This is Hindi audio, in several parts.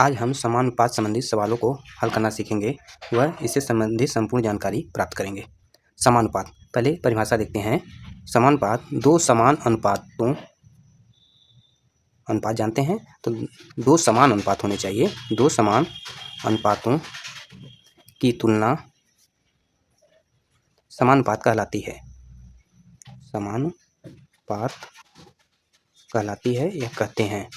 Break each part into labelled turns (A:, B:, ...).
A: आज हम समानुपात संबंधित सवालों को हल करना सीखेंगे व इससे संबंधित संपूर्ण जानकारी प्राप्त करेंगे। समानुपात, पहले परिभाषा देखते हैं। समानुपात दो समान अनुपातों, अनुपात जानते हैं तो दो समान अनुपात होने चाहिए। दो समान अनुपातों की तुलना समानुपात कहलाती है। समानुपात कहलाती है या कहते हैं।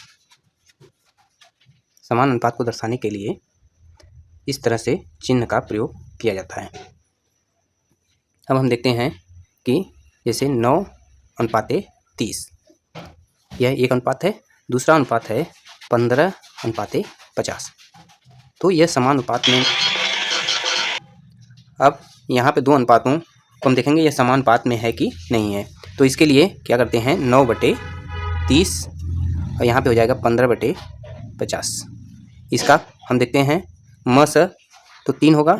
A: समान अनुपात को दर्शाने के लिए इस तरह से चिन्ह का प्रयोग किया जाता है। अब हम देखते हैं कि जैसे 9:30, यह एक अनुपात है। दूसरा अनुपात है 15:50। तो यह समानुपात में, अब यहाँ पे दो अनुपातों को हम देखेंगे यह समानुपात में है कि नहीं है। तो इसके लिए क्या करते हैं, 9/30 और यहाँ पे हो जाएगा 15/50। इसका हम देखते हैं मस तो 3 होगा,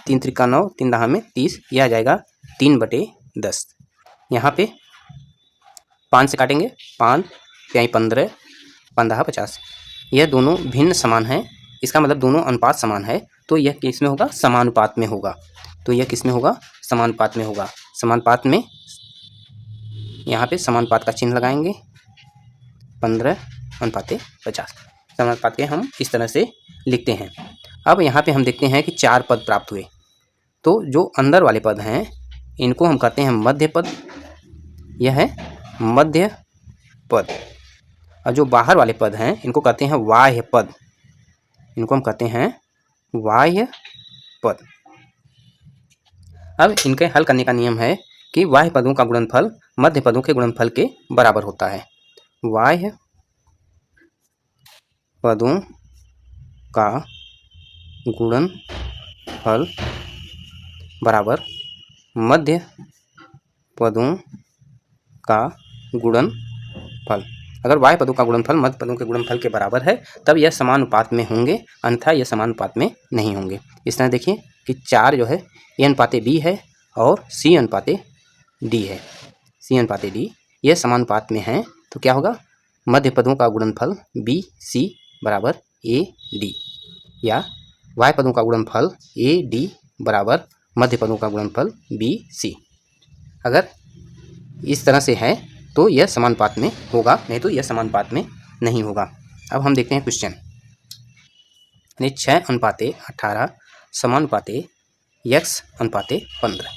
A: 3 त्रिका 9, 3 दहा में 30, यह आ जाएगा 3/10। यहाँ पे 5 से काटेंगे, 5 5 15, 5 दहा 50। यह दोनों भिन्न समान हैं, इसका मतलब दोनों अनुपात समान है। तो यह किस में होगा, समानुपात में होगा। तो यह किस में होगा, समानुपात में होगा। समानुपात में यहाँ पे समानुपात का चिन्ह लगाएंगे, 15:50। समानुपात के हम इस तरह से लिखते हैं। अब यहाँ पे हम देखते हैं कि 4 पद प्राप्त हुए। तो जो अंदर वाले पद हैं इनको हम कहते हैं मध्य पद, यह है मध्य पद। और जो बाहर वाले पद हैं इनको कहते हैं बाह्य पद, इनको हम कहते हैं बाह्य पद। अब इनके हल करने का नियम है कि बाह्य पदों का गुणनफल मध्य पदों के गुणनफल के बराबर होता है। बाह्य पदों का गुणनफल बराबर मध्य पदों का गुणनफल। अगर बाह्य पदों का गुणनफल मध्य पदों के गुणनफल के बराबर है तब यह समानुपात में होंगे, अन्यथा यह समानुपात में नहीं होंगे। इस तरह देखिए कि 4 जो है A अनुपाते B है और C अनुपाते D है। C अनुपाते D यह समानुपात में है तो क्या होगा, मध्य पदों का गुणनफल BC बराबर AD, या बाह्य पदों का गुणनफल AD बराबर मध्य पदों का गुणनफल BC। अगर इस तरह से है तो यह समानुपात में होगा, नहीं तो यह समानुपात में नहीं होगा। अब हम देखते हैं क्वेश्चन। 6:18 समानुपाते x अनुपाते 15।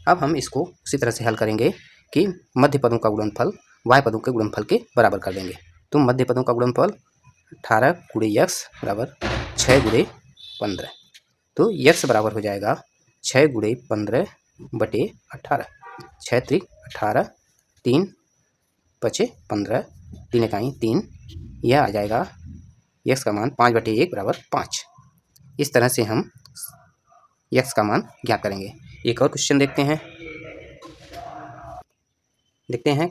A: अब हम इसको उसी तरह से हल करेंगे कि मध्य पदों का गुणनफल बाह्य पदों के गुणनफल के बराबर कर देंगे। तो मध्य पदों का गुणनफल 18 × x बराबर 6 × 15। तो x बराबर हो जाएगा 6 × 15/18। 6 त्रिक 18, 3 पचे 15, 3 इकाई 3, यह आ जाएगा x का मान 5/1 बराबर 5। इस तरह से हम x का मान ज्ञात करेंगे। एक और क्वेश्चन देखते हैं।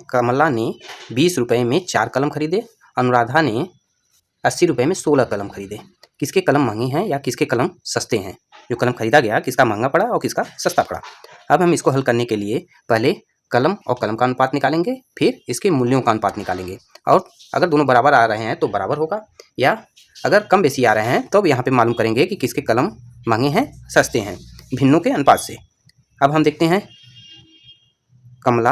A: कमला ने 20 रुपये में 4 कलम खरीदे, अनुराधा ने 80 रुपये में 16 कलम खरीदे। किसके कलम महंगे हैं या किसके कलम सस्ते हैं? जो कलम खरीदा गया किसका महंगा पड़ा और किसका सस्ता पड़ा। अब हम इसको हल करने के लिए पहले कलम और कलम का अनुपात निकालेंगे, फिर इसके मूल्यों का अनुपात निकालेंगे। और अगर दोनों बराबर आ रहे हैं तो बराबर होगा, या अगर कम बेसी आ रहे हैं तो यहाँ पे मालूम करेंगे कि किसके कलम महंगे हैं सस्ते हैं, भिन्नों के अनुपात से। अब हम देखते हैं कमला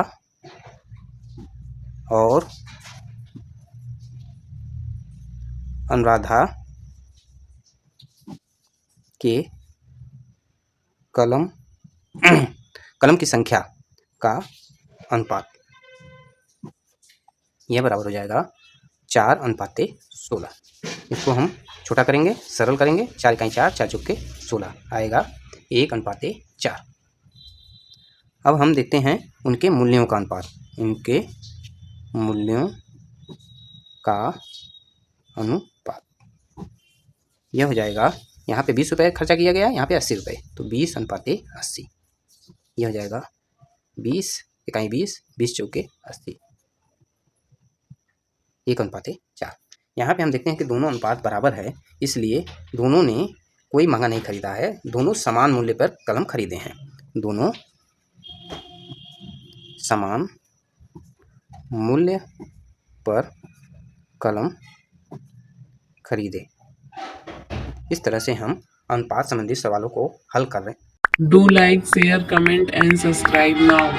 A: और अनुराधा के कलम कलम की संख्या का अनुपात, यह बराबर हो जाएगा 4:16। इसको हम छोटा करेंगे, सरल करेंगे, 4 इकाई 4, 4 चौके 16 आएगा 1:4। अब हम देखते हैं उनके मूल्यों का अनुपात। उनके मूल्यों का अनुपात यह हो जाएगा, यहाँ पे 20 रुपये खर्चा किया गया, यहाँ पे 80 रुपये, तो 20:80। यह हो जाएगा 20 इकाई 20, 20 चौके 80, 1:4। यहाँ पे हम देखते हैं कि दोनों अनुपात बराबर है, इसलिए दोनों ने कोई महंगा नहीं खरीदा है, दोनों समान मूल्य पर कलम खरीदे हैं। दोनों समान मूल्य पर कलम खरीदे। इस तरह से हम अनुपात संबंधी सवालों को हल कर रहे हैं।
B: Do like, share, comment and subscribe now.